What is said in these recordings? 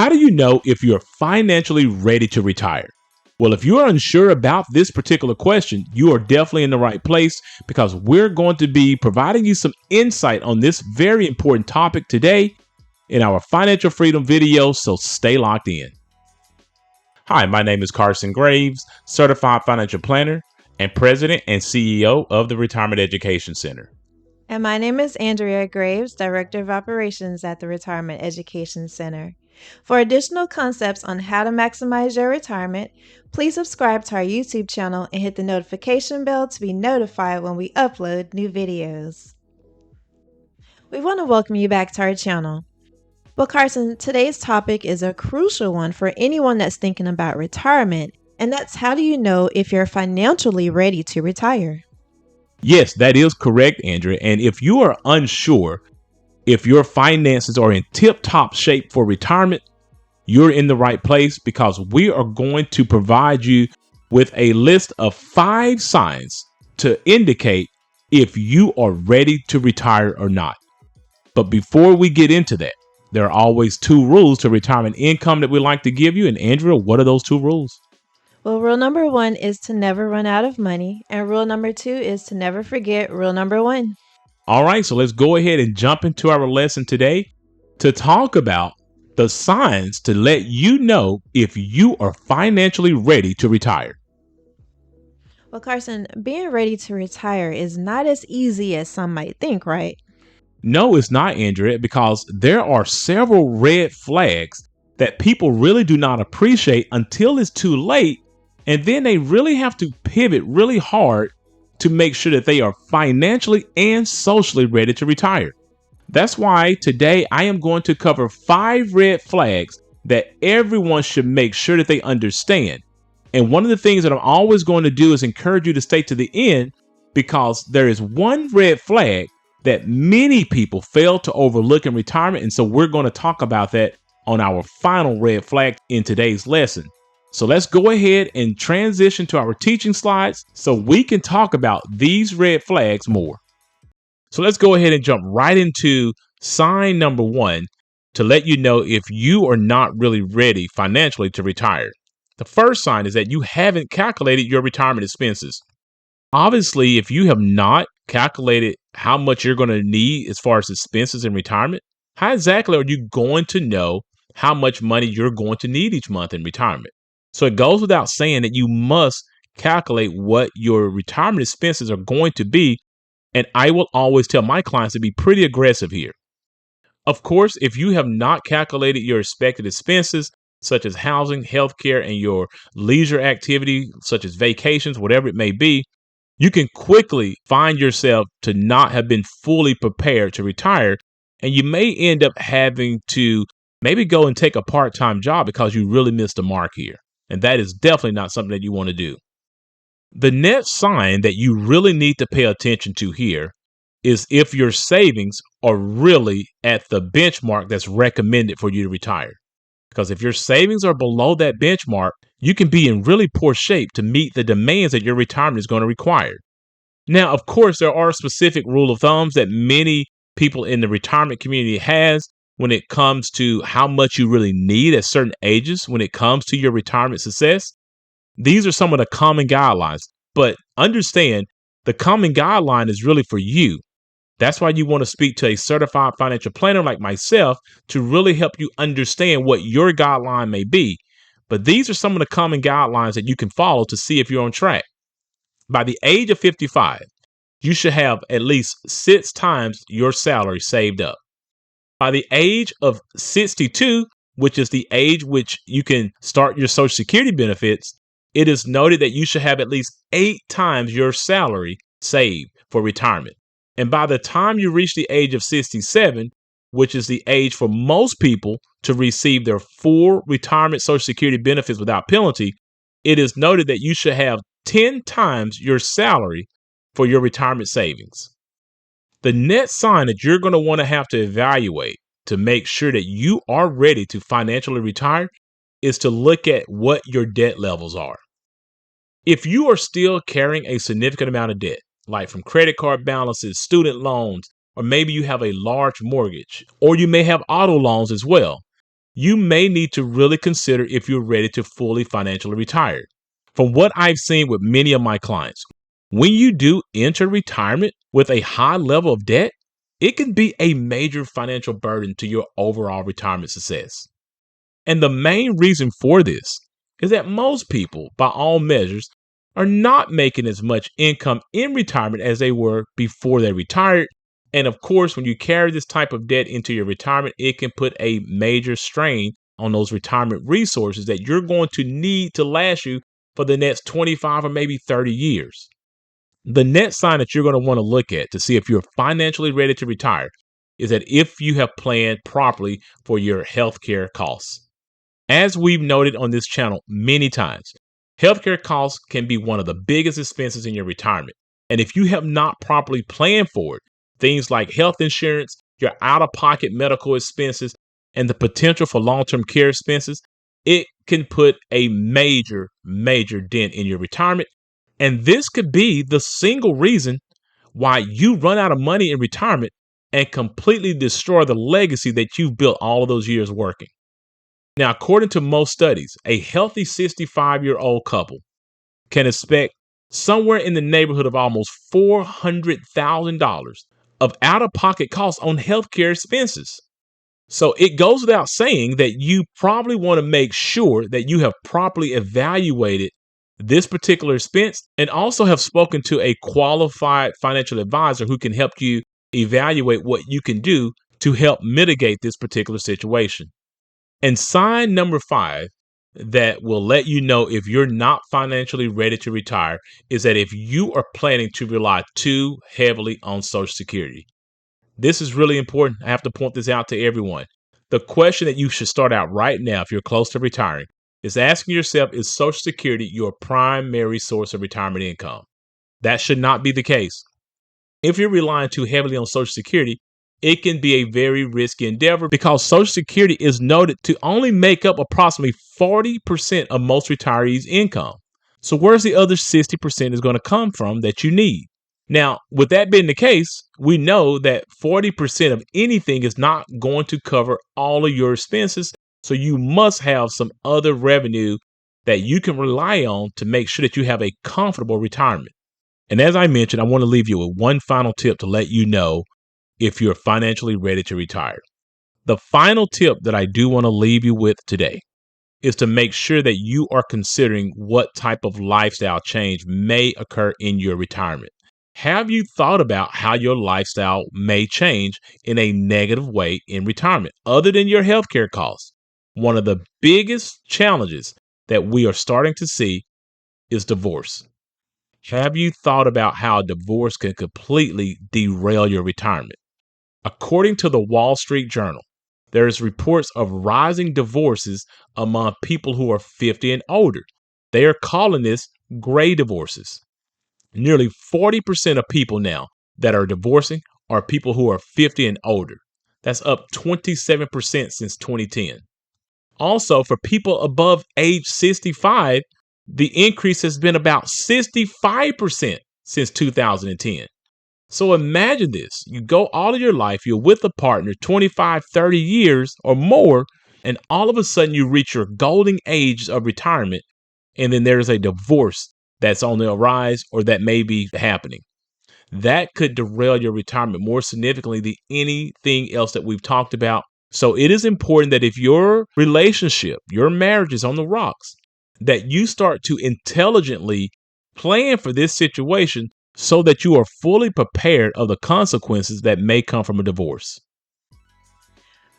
How do you know if you're financially ready to retire? Well, if you're unsure about this particular question, you are definitely in the right place because we're going to be providing you some insight on this very important topic today in our financial freedom video, so stay locked in. Hi, my name is Carson Graves, certified financial planner and president and CEO of the Retirement Education Center. And my name is Andrea Graves, Director of Operations at the Retirement Education Center. For additional concepts on how to maximize your retirement, please subscribe to our YouTube channel and hit the notification bell to be notified when we upload new videos. We want to welcome you back to our channel. Well, Carson, today's topic is a crucial one for anyone that's thinking about retirement, and that's how do you know if you're financially ready to retire? Yes, that is correct, Andrea. And if you are unsure if your finances are in tip-top shape for retirement, you're in the right place because we are going to provide you with a list of 5 signs to indicate if you are ready to retire or not. But before we get into that, there are always 2 rules to retirement income that we like to give you. And Andrea, what are those 2 rules? Well, rule number 1 is to never run out of money. And rule number 2 is to never forget rule number 1. All right, so let's go ahead and jump into our lesson today to talk about the signs to let you know if you are financially ready to retire. Well, Carson, being ready to retire is not as easy as some might think, right? No, it's not, Andrea, because there are several red flags that people really do not appreciate until it's too late. And then they really have to pivot really hard to make sure that they are financially and socially ready to retire. That's why today I am going to cover 5 red flags that everyone should make sure that they understand. And one of the things that I'm always going to do is encourage you to stay to the end because there is one red flag that many people fail to overlook in retirement. And so we're going to talk about that on our final red flag in today's lesson. So let's go ahead and transition to our teaching slides so we can talk about these red flags more. So let's go ahead and jump right into sign number 1 to let you know if you are not really ready financially to retire. The first sign is that you haven't calculated your retirement expenses. Obviously, if you have not calculated how much you're going to need as far as expenses in retirement, how exactly are you going to know how much money you're going to need each month in retirement? So it goes without saying that you must calculate what your retirement expenses are going to be. And I will always tell my clients to be pretty aggressive here. Of course, if you have not calculated your expected expenses, such as housing, healthcare, and your leisure activity, such as vacations, whatever it may be, you can quickly find yourself to not have been fully prepared to retire. And you may end up having to maybe go and take a part-time job because you really missed the mark here. And that is definitely not something that you want to do. The next sign that you really need to pay attention to here is if your savings are really at the benchmark that's recommended for you to retire. Because if your savings are below that benchmark, you can be in really poor shape to meet the demands that your retirement is going to require. Now, of course, there are specific rule of thumbs that many people in the retirement community has when it comes to how much you really need at certain ages when it comes to your retirement success. These are some of the common guidelines, but understand the common guideline is really for you. That's why you want to speak to a certified financial planner like myself to really help you understand what your guideline may be. But these are some of the common guidelines that you can follow to see if you're on track. By the age of 55, you should have at least 6 times your salary saved up. By the age of 62, which is the age which you can start your Social Security benefits, it is noted that you should have at least 8 times your salary saved for retirement. And by the time you reach the age of 67, which is the age for most people to receive their full retirement Social Security benefits without penalty, it is noted that you should have 10 times your salary for your retirement savings. The next sign that you're going to want to have to evaluate to make sure that you are ready to financially retire is to look at what your debt levels are. If you are still carrying a significant amount of debt, like from credit card balances, student loans, or maybe you have a large mortgage, or you may have auto loans as well, you may need to really consider if you're ready to fully financially retire. From what I've seen with many of my clients, when you do enter retirement with a high level of debt, it can be a major financial burden to your overall retirement success. And the main reason for this is that most people, by all measures, are not making as much income in retirement as they were before they retired. And of course, when you carry this type of debt into your retirement, it can put a major strain on those retirement resources that you're going to need to last you for the next 25 or maybe 30 years. The next sign that you're going to want to look at to see if you're financially ready to retire is that if you have planned properly for your healthcare costs. As we've noted on this channel many times, healthcare costs can be one of the biggest expenses in your retirement. And if you have not properly planned for it, things like health insurance, your out-of-pocket medical expenses, and the potential for long-term care expenses, it can put a major, major dent in your retirement. And this could be the single reason why you run out of money in retirement and completely destroy the legacy that you've built all of those years working. Now, according to most studies, a healthy 65-year-old couple can expect somewhere in the neighborhood of almost $400,000 of out-of-pocket costs on healthcare expenses. So it goes without saying that you probably want to make sure that you have properly evaluated this particular expense and also have spoken to a qualified financial advisor who can help you evaluate what you can do to help mitigate this particular situation. And sign number 5 that will let you know if you're not financially ready to retire is that if you are planning to rely too heavily on Social Security. This is really important. I have to point this out to everyone. The question that you should start out right now, if you're close to retiring, is asking yourself, is Social Security your primary source of retirement income? That should not be the case. If you're relying too heavily on Social Security, it can be a very risky endeavor because Social Security is noted to only make up approximately 40% of most retirees' income. So where's the other 60% is going to come from that you need? Now, with that being the case, we know that 40% of anything is not going to cover all of your expenses. So you must have some other revenue that you can rely on to make sure that you have a comfortable retirement. And as I mentioned, I want to leave you with one final tip to let you know if you're financially ready to retire. The final tip that I do want to leave you with today is to make sure that you are considering what type of lifestyle change may occur in your retirement. Have you thought about how your lifestyle may change in a negative way in retirement, other than your healthcare costs? One of the biggest challenges that we are starting to see is divorce. Have you thought about how divorce can completely derail your retirement? According to the Wall Street Journal, there is reports of rising divorces among people who are 50 and older. They are calling this gray divorces. Nearly 40% of people now that are divorcing are people who are 50 and older. That's up 27% since 2010. Also, for people above age 65, the increase has been about 65% since 2010. So imagine this. You go all of your life, you're with a partner 25, 30 years or more, and all of a sudden you reach your golden age of retirement, and then there's a divorce that's on the rise or that may be happening. That could derail your retirement more significantly than anything else that we've talked about. So it is important that if your relationship, your marriage is on the rocks, that you start to intelligently plan for this situation so that you are fully prepared of the consequences that may come from a divorce.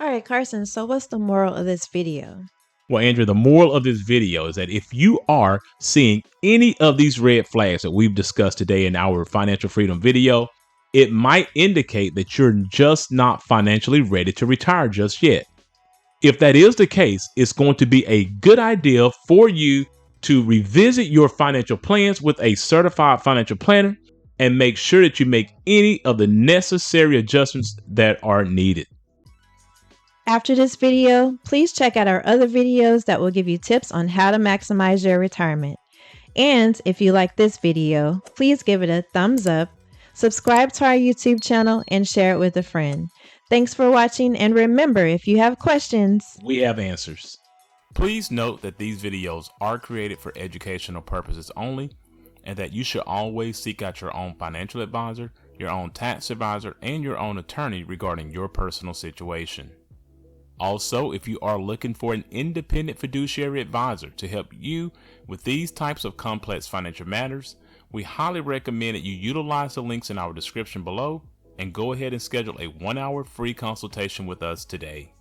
All right, Carson, so what's the moral of this video? Well, Andrew, the moral of this video is that if you are seeing any of these red flags that we've discussed today in our financial freedom video, it might indicate that you're just not financially ready to retire just yet. If that is the case, it's going to be a good idea for you to revisit your financial plans with a certified financial planner and make sure that you make any of the necessary adjustments that are needed. After this video, please check out our other videos that will give you tips on how to maximize your retirement. And if you like this video, please give it a thumbs up, subscribe to our YouTube channel, and share it with a friend. Thanks for watching, and remember, if you have questions, we have answers. Please note that these videos are created for educational purposes only, and that you should always seek out your own financial advisor, your own tax advisor, and your own attorney regarding your personal situation. Also, if you are looking for an independent fiduciary advisor to help you with these types of complex financial matters, we highly recommend that you utilize the links in our description below and go ahead and schedule a 1-hour free consultation with us today.